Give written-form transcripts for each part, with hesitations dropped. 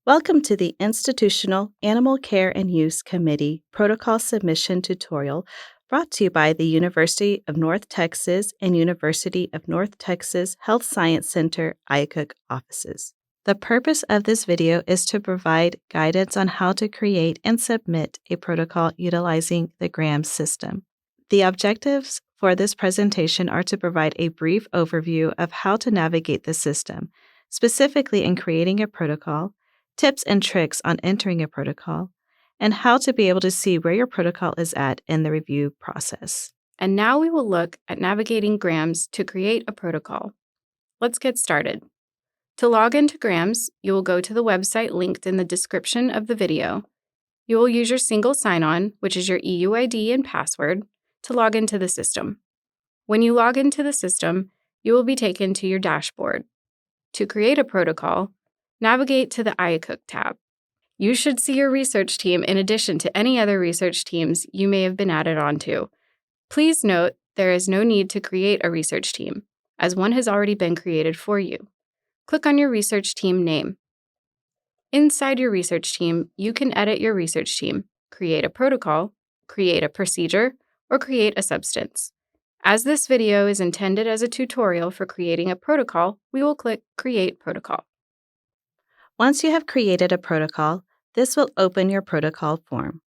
Welcome to the Institutional Animal Care and Use Committee Protocol Submission Tutorial brought to you by the University of North Texas and University of North Texas Health Science Center IACUC offices. The purpose of this video is to provide guidance on how to create and submit a protocol utilizing the grams system. The objectives for this presentation are to provide a brief overview of how to navigate the system, specifically in creating a protocol, tips and tricks on entering a protocol, and how to be able to see where your protocol is at in the review process. And now we will look at navigating grams to create a protocol. Let's get started. To log into grams, you will go to the website linked in the description of the video. You will use your single sign-on, which is your EUID and password, to log into the system. When you log into the system, you will be taken to your dashboard. To create a protocol, navigate to the IACUC tab. You should see your research team in addition to any other research teams you may have been added onto. Please note there is no need to create a research team, as one has already been created for you. Click on your research team name. Inside your research team, you can edit your research team, create a protocol, create a procedure, or create a substance. As this video is intended as a tutorial for creating a protocol, we will click Create Protocol. Once you have created a protocol, this will open your protocol form.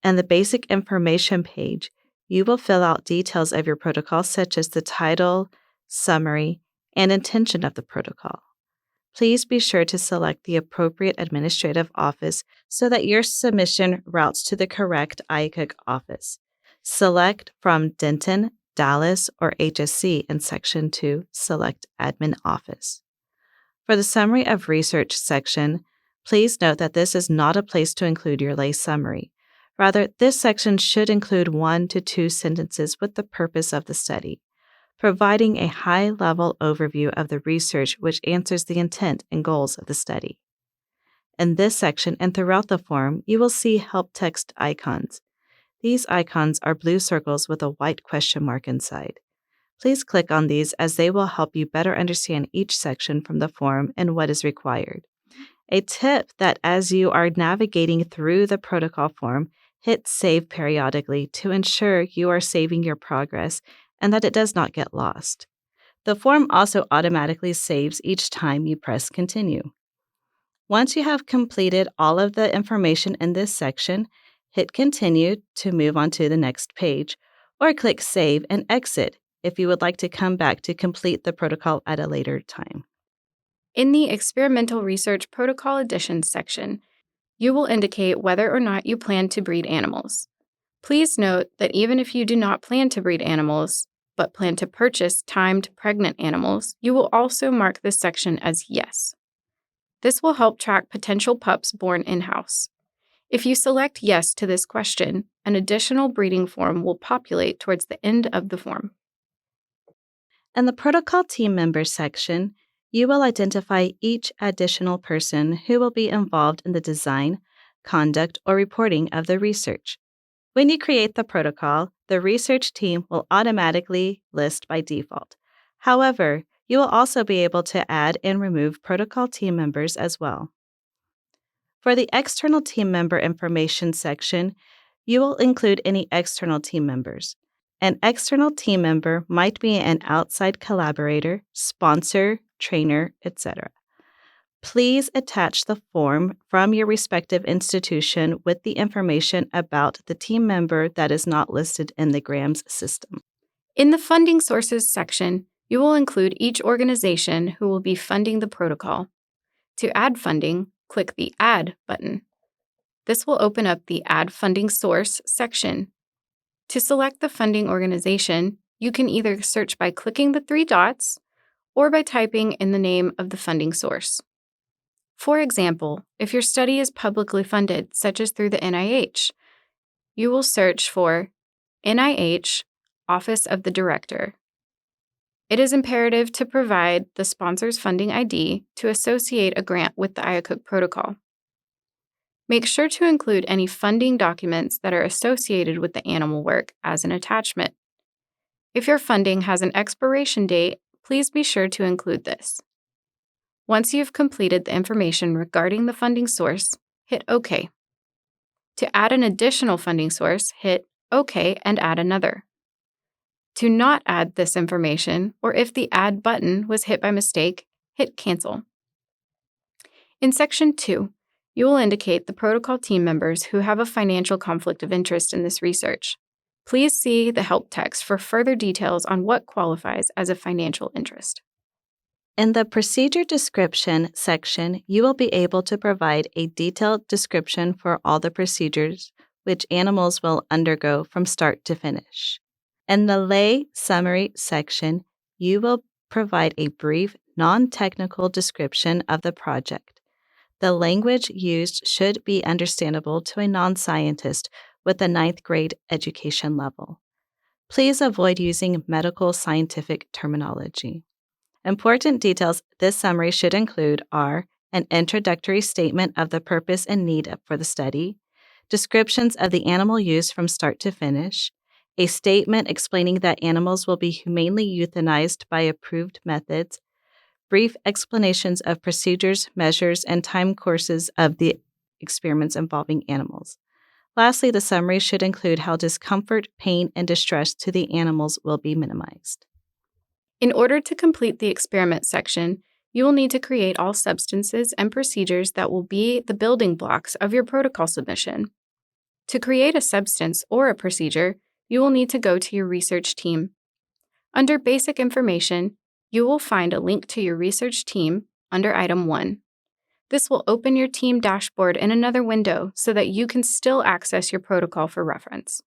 And the basic information page, you will fill out details of your protocol such as the title, summary, and intention of the protocol. Please be sure to select the appropriate administrative office so that your submission routes to the correct IACUC office. Select from Denton, Dallas, or HSC in Section 2, select Admin Office. For the Summary of Research section, please note that this is not a place to include your lay summary. Rather, this section should include 1 to 2 sentences with the purpose of the study, providing a high-level overview of the research which answers the intent and goals of the study. In this section and throughout the form, you will see help text icons. These icons are blue circles with a white question mark inside. Please click on these as they will help you better understand each section from the form and what is required. A tip that as you are navigating through the protocol form, hit save periodically to ensure you are saving your progress and that it does not get lost. The form also automatically saves each time you press continue. Once you have completed all of the information in this section, hit continue to move on to the next page, or click save and exit if you would like to come back to complete the protocol at a later time. In the Experimental Research Protocol Additions section, you will indicate whether or not you plan to breed animals. Please note that even if you do not plan to breed animals, but plan to purchase timed pregnant animals, you will also mark this section as yes. This will help track potential pups born in-house. If you select yes to this question, an additional breeding form will populate towards the end of the form. In the Protocol Team Members section, you will identify each additional person who will be involved in the design, conduct, or reporting of the research. When you create the protocol, the research team will automatically list by default. However, you will also be able to add and remove protocol team members as well. For the External Team Member Information section, you will include any external team members. An external team member might be an outside collaborator, sponsor, trainer, etc. Please attach the form from your respective institution with the information about the team member that is not listed in the grams system. In the Funding Sources section, you will include each organization who will be funding the protocol. To add funding, click the Add button. This will open up the Add Funding Source section. To select the funding organization, you can either search by clicking the 3 dots or by typing in the name of the funding source. For example, if your study is publicly funded, such as through the NIH, you will search for NIH Office of the Director. It is imperative to provide the sponsor's funding ID to associate a grant with the IACUC protocol. Make sure to include any funding documents that are associated with the animal work as an attachment. If your funding has an expiration date, please be sure to include this. Once you've completed the information regarding the funding source, hit OK. To add an additional funding source, hit OK and add another. To not add this information, or if the Add button was hit by mistake, hit Cancel. In Section 2, you will indicate the protocol team members who have a financial conflict of interest in this research. Please see the help text for further details on what qualifies as a financial interest. In the Procedure Description section, you will be able to provide a detailed description for all the procedures which animals will undergo from start to finish. In the Lay Summary section, you will provide a brief, non-technical description of the project. The language used should be understandable to a non-scientist with a 9th grade education level. Please avoid using medical scientific terminology. Important details this summary should include are an introductory statement of the purpose and need for the study, descriptions of the animal used from start to finish, a statement explaining that animals will be humanely euthanized by approved methods, brief explanations of procedures, measures, and time courses of the experiments involving animals. Lastly, the summary should include how discomfort, pain, and distress to the animals will be minimized. In order to complete the experiment section, you will need to create all substances and procedures that will be the building blocks of your protocol submission. To create a substance or a procedure, you will need to go to your research team. Under Basic Information, you will find a link to your research team under Item 1. This will open your team dashboard in another window so that you can still access your protocol for reference.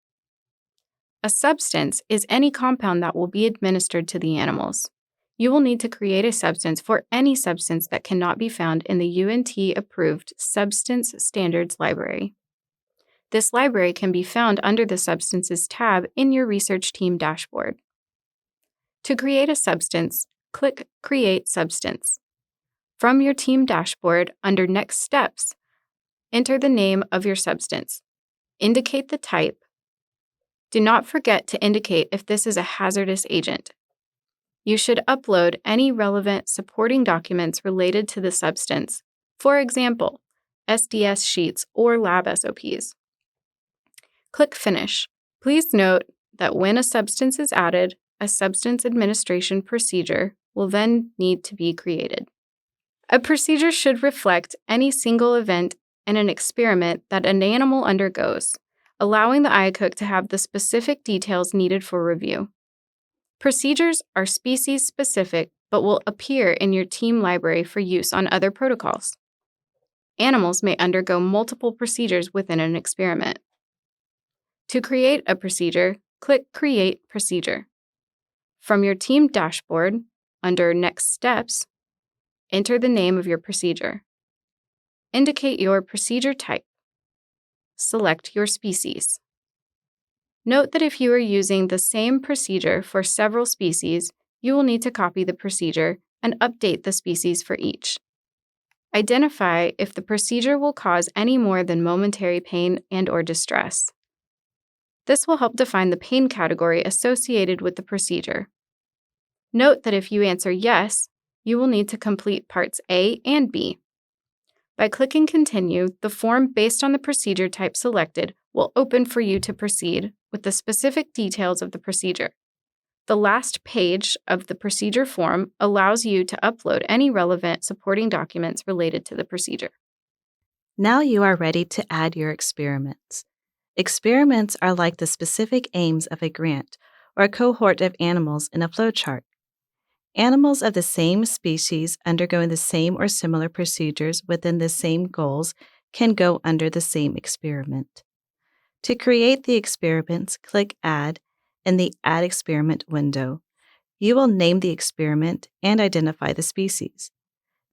A substance is any compound that will be administered to the animals. You will need to create a substance for any substance that cannot be found in the UNT-approved Substance Standards Library. This library can be found under the Substances tab in your research team dashboard. To create a substance, click Create Substance. From your team dashboard, under Next Steps, enter the name of your substance. Indicate the type. Do not forget to indicate if this is a hazardous agent. You should upload any relevant supporting documents related to the substance, for example, SDS sheets or lab SOPs. Click Finish. Please note that when a substance is added, a substance administration procedure will then need to be created. A procedure should reflect any single event in an experiment that an animal undergoes, allowing the IACUC to have the specific details needed for review. Procedures are species-specific but will appear in your team library for use on other protocols. Animals may undergo multiple procedures within an experiment. To create a procedure, click Create Procedure. From your team dashboard, under Next Steps, enter the name of your procedure. Indicate your procedure type. Select your species. Note that if you are using the same procedure for several species, you will need to copy the procedure and update the species for each. Identify if the procedure will cause any more than momentary pain and/or distress. This will help define the pain category associated with the procedure. Note that if you answer yes, you will need to complete parts A and B. By clicking Continue, the form based on the procedure type selected will open for you to proceed with the specific details of the procedure. The last page of the procedure form allows you to upload any relevant supporting documents related to the procedure. Now you are ready to add your experiments. Experiments are like the specific aims of a grant or a cohort of animals in a flowchart. Animals of the same species undergoing the same or similar procedures within the same goals can go under the same experiment. To create the experiments, click Add in the Add Experiment window. You will name the experiment and identify the species.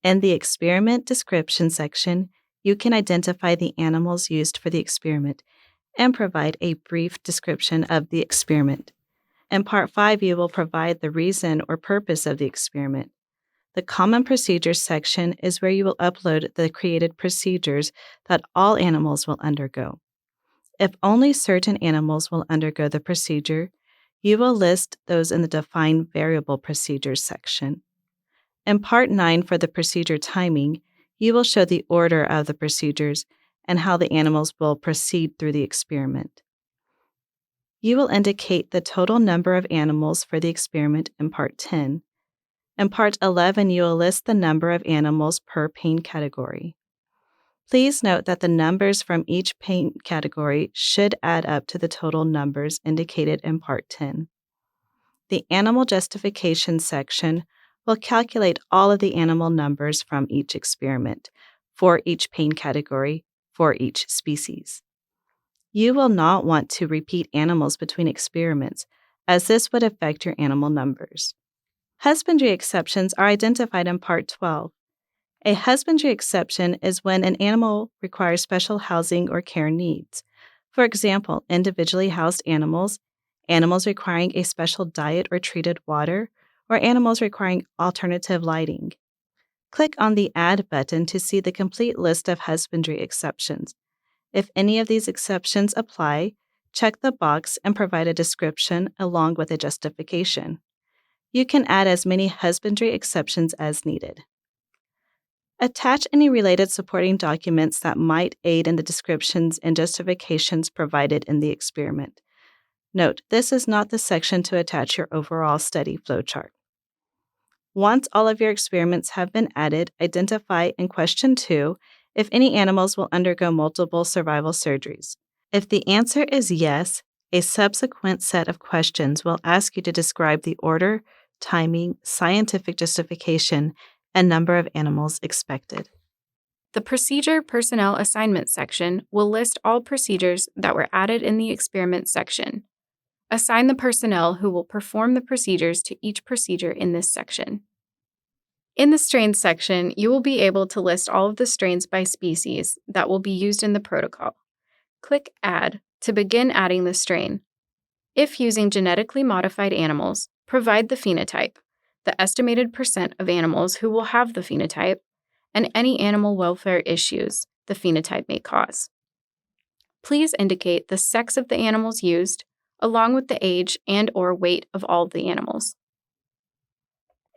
In the Experiment Description section, you can identify the animals used for the experiment and provide a brief description of the experiment. In Part 5, you will provide the reason or purpose of the experiment. The Common Procedures section is where you will upload the created procedures that all animals will undergo. If only certain animals will undergo the procedure, you will list those in the Define Variable Procedures section. In Part 9 for the procedure timing, you will show the order of the procedures and how the animals will proceed through the experiment. You will indicate the total number of animals for the experiment in Part 10. In Part 11, you will list the number of animals per pain category. Please note that the numbers from each pain category should add up to the total numbers indicated in Part 10. The Animal Justification section will calculate all of the animal numbers from each experiment for each pain category for each species. You will not want to repeat animals between experiments, as this would affect your animal numbers. Husbandry exceptions are identified in Part 12. A husbandry exception is when an animal requires special housing or care needs. For example, individually housed animals, animals requiring a special diet or treated water, or animals requiring alternative lighting. Click on the Add button to see the complete list of husbandry exceptions. If any of these exceptions apply, check the box and provide a description along with a justification. You can add as many husbandry exceptions as needed. Attach any related supporting documents that might aid in the descriptions and justifications provided in the experiment. Note, this is not the section to attach your overall study flowchart. Once all of your experiments have been added, identify in question 2 if any animals will undergo multiple survival surgeries. If the answer is yes, a subsequent set of questions will ask you to describe the order, timing, scientific justification, and number of animals expected. The Procedure Personnel Assignment section will list all procedures that were added in the experiment section. Assign the personnel who will perform the procedures to each procedure in this section. In the Strains section, you will be able to list all of the strains by species that will be used in the protocol. Click Add to begin adding the strain. If using genetically modified animals, provide the phenotype, the estimated percent of animals who will have the phenotype, and any animal welfare issues the phenotype may cause. Please indicate the sex of the animals used, along with the age and/or weight of all the animals.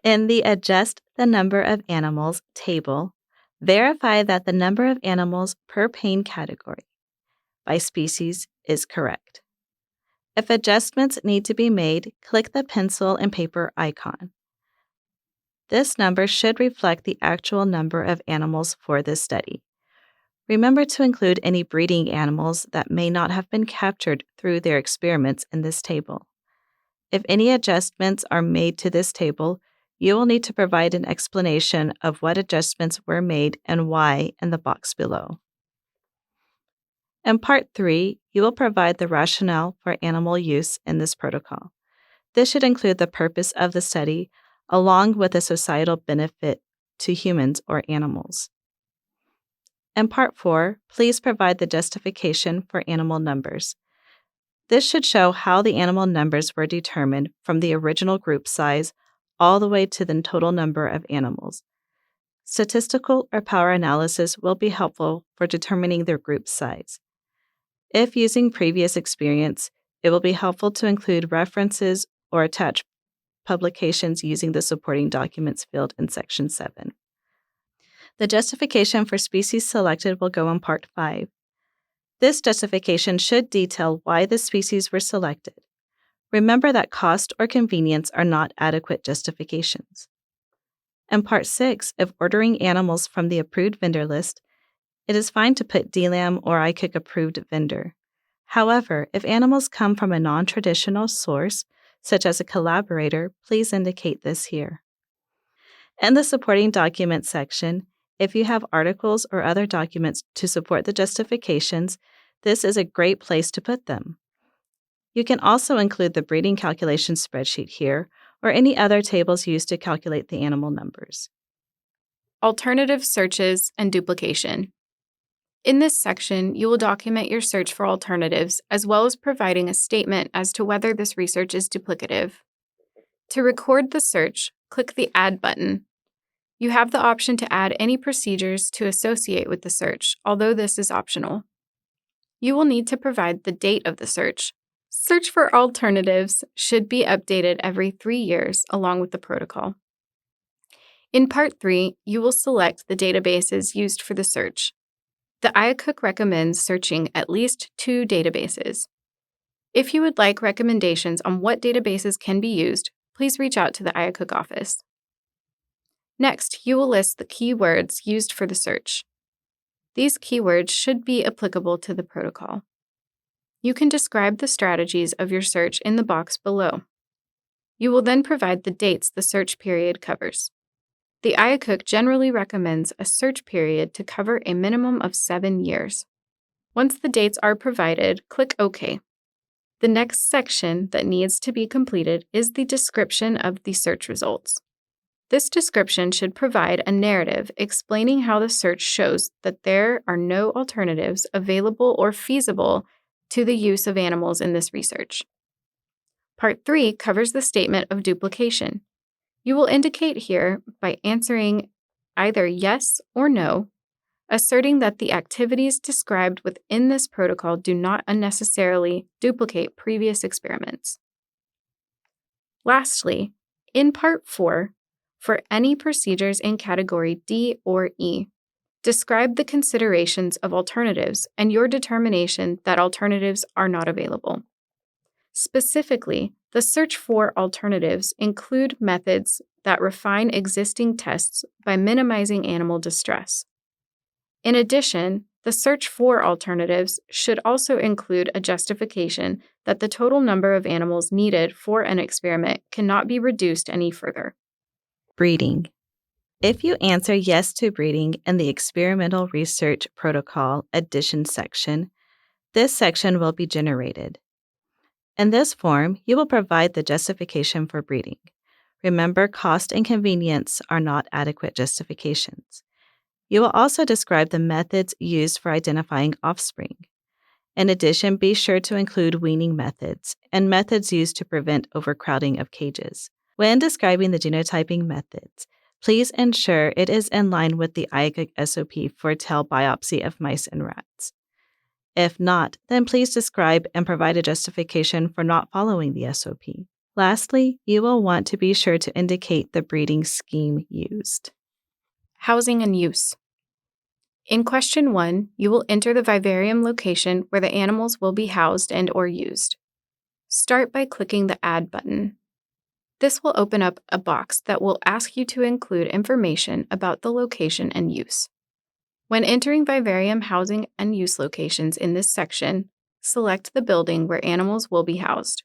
In the Adjust the Number of Animals table, verify that the number of animals per pain category by species is correct. If adjustments need to be made, click the pencil and paper icon. This number should reflect the actual number of animals for this study. Remember to include any breeding animals that may not have been captured through their experiments in this table. If any adjustments are made to this table, you will need to provide an explanation of what adjustments were made and why in the box below. In Part 3, you will provide the rationale for animal use in this protocol. This should include the purpose of the study, along with a societal benefit to humans or animals. In Part 4, please provide the justification for animal numbers. This should show how the animal numbers were determined from the original group size all the way to the total number of animals. Statistical or power analysis will be helpful for determining their group size. If using previous experience, it will be helpful to include references or attach publications using the supporting documents field in Section 7. The justification for species selected will go in Part 5. This justification should detail why the species were selected. Remember that cost or convenience are not adequate justifications. In Part 6, if ordering animals from the approved vendor list, it is fine to put DLAM or IACUC approved vendor. However, if animals come from a non-traditional source, such as a collaborator, please indicate this here. In the supporting documents section, if you have articles or other documents to support the justifications, this is a great place to put them. You can also include the breeding calculation spreadsheet here, or any other tables used to calculate the animal numbers. Alternative searches and duplication. In this section, you will document your search for alternatives, as well as providing a statement as to whether this research is duplicative. To record the search, click the Add button. You have the option to add any procedures to associate with the search, although this is optional. You will need to provide the date of the search. Search for alternatives should be updated every 3 years along with the protocol. In Part 3, you will select the databases used for the search. The IACUC recommends searching at least 2 databases. If you would like recommendations on what databases can be used, please reach out to the IACUC office. Next, you will list the keywords used for the search. These keywords should be applicable to the protocol. You can describe the strategies of your search in the box below. You will then provide the dates the search period covers. The IACUC generally recommends a search period to cover a minimum of 7 years. Once the dates are provided, click OK. The next section that needs to be completed is the description of the search results. This description should provide a narrative explaining how the search shows that there are no alternatives available or feasible to the use of animals in this research. Part 3 covers the statement of duplication. You will indicate here by answering either yes or no, asserting that the activities described within this protocol do not unnecessarily duplicate previous experiments. Lastly, in Part 4, for any procedures in Category D or E, describe the considerations of alternatives and your determination that alternatives are not available. Specifically, the search for alternatives include methods that refine existing tests by minimizing animal distress. In addition, the search for alternatives should also include a justification that the total number of animals needed for an experiment cannot be reduced any further. Breeding. If you answer yes to breeding in the Experimental Research Protocol Addition section, this section will be generated. In this form, you will provide the justification for breeding. Remember, cost and convenience are not adequate justifications. You will also describe the methods used for identifying offspring. In addition, be sure to include weaning methods and methods used to prevent overcrowding of cages. When describing the genotyping methods, please ensure it is in line with the IACUC SOP for tail biopsy of mice and rats. If not, then please describe and provide a justification for not following the SOP. Lastly, you will want to be sure to indicate the breeding scheme used. Housing and use. In question 1, you will enter the vivarium location where the animals will be housed and/or used. Start by clicking the Add button. This will open up a box that will ask you to include information about the location and use. When entering vivarium housing and use locations in this section, select the building where animals will be housed.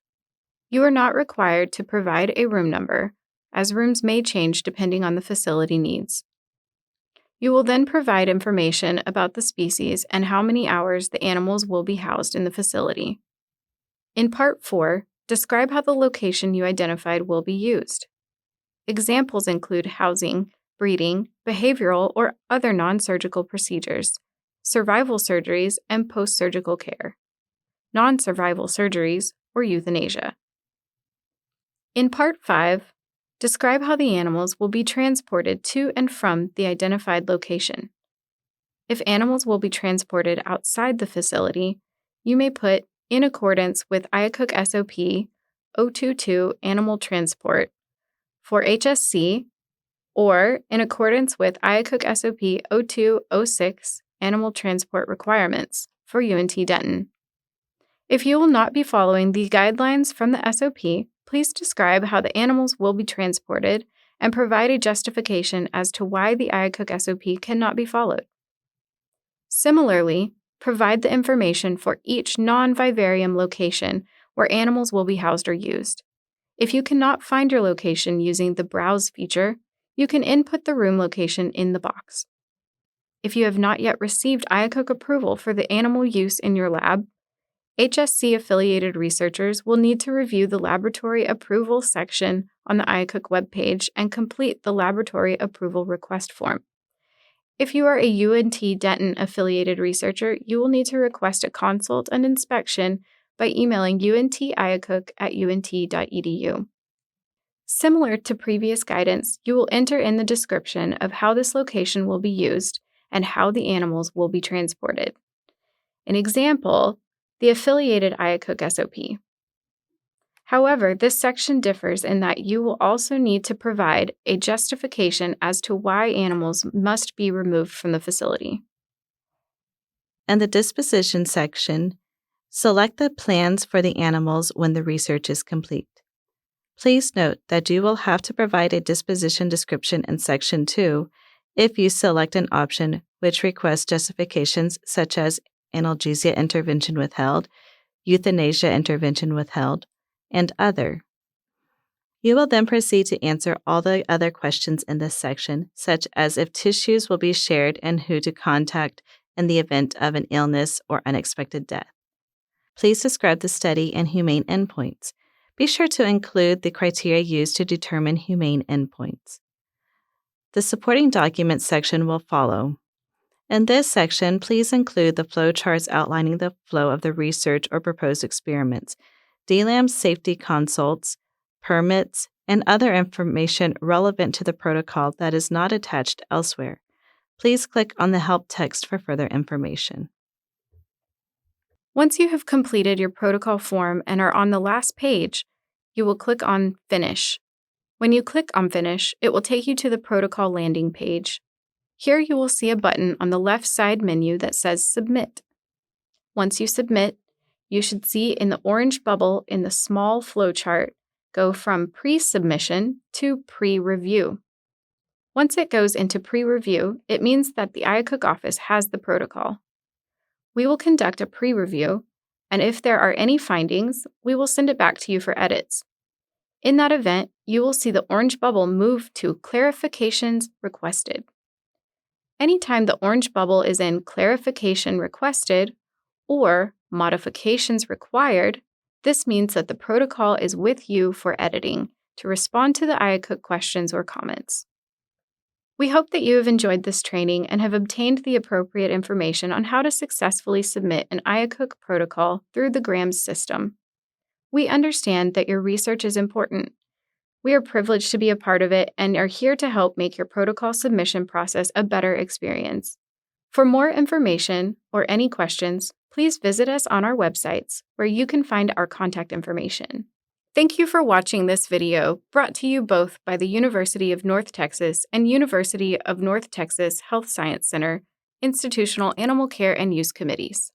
You are not required to provide a room number, as rooms may change depending on the facility needs. You will then provide information about the species and how many hours the animals will be housed in the facility. In Part 4, describe how the location you identified will be used. Examples include housing, breeding, behavioral or other non-surgical procedures, survival surgeries, and post-surgical care, non-survival surgeries, or euthanasia. In Part 5, describe how the animals will be transported to and from the identified location. If animals will be transported outside the facility, you may put, in accordance with IACUC SOP 022 Animal Transport for HSC, or in accordance with IACUC SOP 0206 Animal Transport Requirements for UNT Denton. If you will not be following the guidelines from the SOP, please describe how the animals will be transported and provide a justification as to why the IACUC SOP cannot be followed. Similarly, provide the information for each non-vivarium location where animals will be housed or used. If you cannot find your location using the Browse feature, you can input the room location in the box. If you have not yet received IACUC approval for the animal use in your lab, HSC-affiliated researchers will need to review the Laboratory Approval section on the IACUC webpage and complete the Laboratory Approval Request form. If you are a UNT Denton affiliated researcher, you will need to request a consult and inspection by emailing untiacuc.untsystem.edu. Similar to previous guidance, you will enter in the description of how this location will be used and how the animals will be transported. An example, the affiliated IACUC SOP. However, this section differs in that you will also need to provide a justification as to why animals must be removed from the facility. And the Disposition section, select the plans for the animals when the research is complete. Please note that you will have to provide a disposition description in Section 2 if you select an option which requests justifications such as analgesia intervention withheld, euthanasia intervention withheld, and other. You will then proceed to answer all the other questions in this section, such as if tissues will be shared and who to contact in the event of an illness or unexpected death. Please describe the study and humane endpoints. Be sure to include the criteria used to determine humane endpoints. The supporting documents section will follow. In this section, please include the flowcharts outlining the flow of the research or proposed experiments, DLAM safety consults, permits, and other information relevant to the protocol that is not attached elsewhere. Please click on the help text for further information. Once you have completed your protocol form and are on the last page, you will click on Finish. When you click on Finish, it will take you to the protocol landing page. Here you will see a button on the left side menu that says Submit. Once you submit, you should see in the orange bubble in the small flowchart go from pre-submission to pre-review. Once it goes into pre-review, it means that the IACUC office has the protocol. We will conduct a pre-review, and if there are any findings, we will send it back to you for edits. In that event, you will see the orange bubble move to Clarifications Requested. Anytime the orange bubble is in Clarification Requested or Modifications Required, this means that the protocol is with you for editing to respond to the IACUC questions or comments. We hope that you have enjoyed this training and have obtained the appropriate information on how to successfully submit an IACUC protocol through the GRAMS system. We understand that your research is important. We are privileged to be a part of it and are here to help make your protocol submission process a better experience. For more information or any questions, please visit us on our websites where you can find our contact information. Thank you for watching this video brought to you both by the University of North Texas and University of North Texas Health Science Center Institutional Animal Care and Use Committees.